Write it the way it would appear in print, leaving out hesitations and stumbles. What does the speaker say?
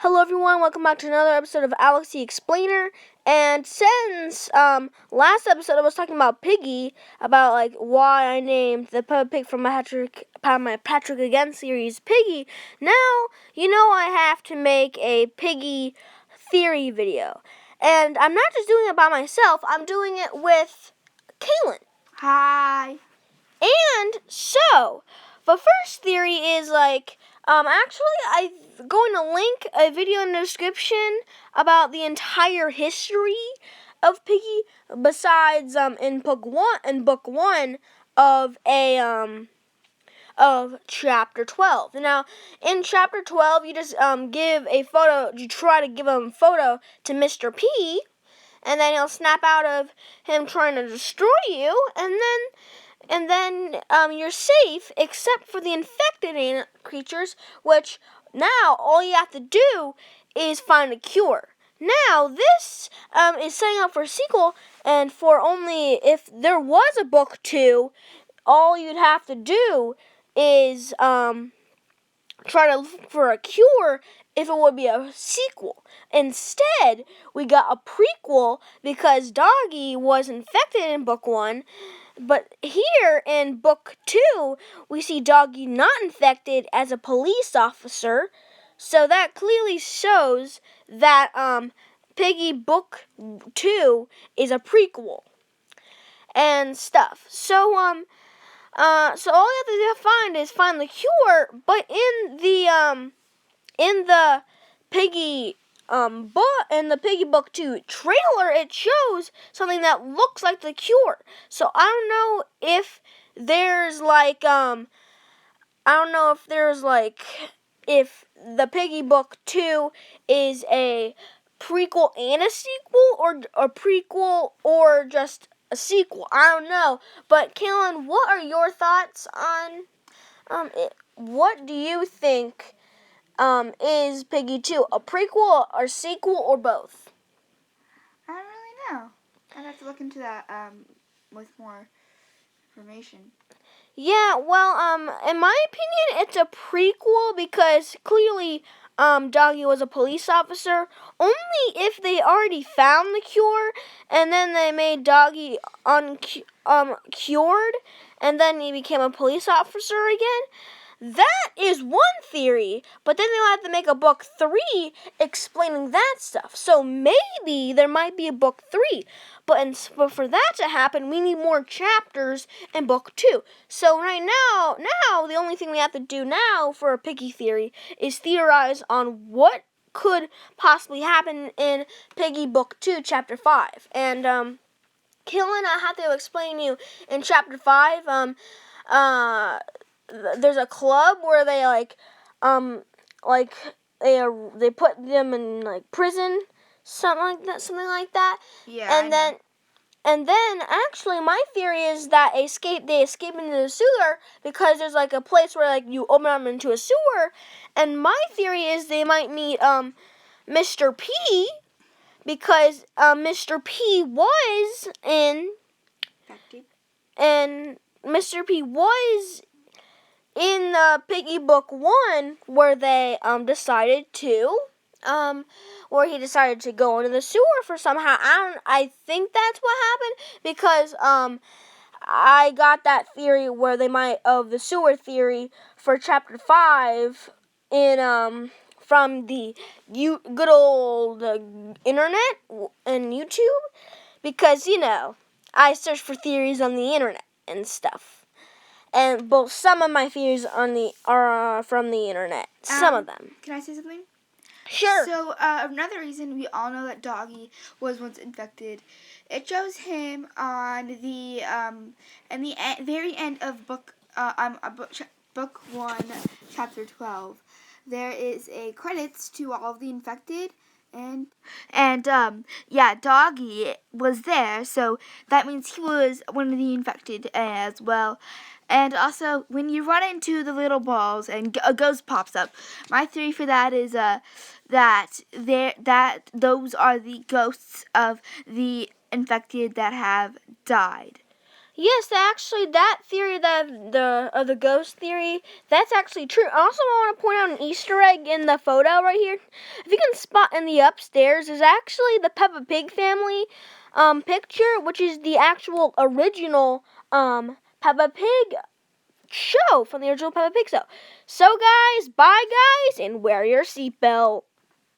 Hello everyone, welcome back to another episode of Alex the Explainer. And since last episode I was talking about Piggy, about why I named the pig from my Patrick Again series Piggy, now I have to make a Piggy Theory video. And I'm not just doing it by myself, I'm doing it with Kaylin. Hi. And so, the first theory is actually I'm going to link a video in the description about the entire history of Piggy, besides in book one of of chapter 12. Now, in chapter 12, you just try to give a photo to Mr. P, and then he'll snap out of him trying to destroy you, and then you're safe except for the infected creatures, which now all you have to do is find a cure. Now, this is setting up for a sequel, and for only if there was a book 2, all you'd have to do is try to look for a cure if it would be a sequel. Instead, we got a prequel because Doggy was infected in book 1, but here in book 2, we see Doggy not infected as a police officer, so that clearly shows that Piggy book 2 is a prequel and stuff. So so all you have to find the cure, but in the Piggy in the Piggy Book 2 trailer, it shows something that looks like the cure. So I don't know if there's if the Piggy Book 2 is a prequel and a sequel, or a prequel or just a sequel. I don't know. But Kaylin, what are your thoughts on it? What do you think is Piggy 2? A prequel or sequel or both? I don't really know. I'd have to look into that with more information. Yeah, well, in my opinion, it's a prequel because clearly Doggy was a police officer. Only if they already found the cure and then they made Doggy cured and then he became a police officer again. That is one theory, but then they'll have to make a book 3 explaining that stuff. So maybe there might be a book 3, but for that to happen, we need more chapters in book 2. So right now the only thing we have to do now for a Piggy theory is theorize on what could possibly happen in Piggy book 2, chapter 5. And Kaylin, I have to explain to you in chapter 5. There's a club where they they put them in prison, something like that. Yeah. And then actually my theory is that they escape into the sewer because there's a place where you open them into a sewer, and my theory is they might meet Mr. P, because Mr. P was in Infected. and Mr. P was in Piggy Book 1, where they decided to where he decided to go into the sewer for somehow. I think that's what happened, because I got that theory where they might of the sewer theory for chapter 5 in from the good old internet and YouTube, because I search for theories on the internet and stuff. And both some of my theories are from the internet. Some of them. Can I say something? Sure. So another reason we all know that Doggy was once infected, it shows him on the very end of book 1, chapter 12. There is a credits to all of the infected. And Doggy was there, so that means he was one of the infected as well. And also, when you run into the little balls and a ghost pops up, my theory for that is that those are the ghosts of the infected that have died. Yes, actually, that theory, the ghost theory, that's actually true. Also, I want to point out an Easter egg in the photo right here. If you can spot in the upstairs, is actually the Peppa Pig family picture, which is the actual original Peppa Pig show from the original Peppa Pig show. So, guys, bye, guys, and wear your seatbelt.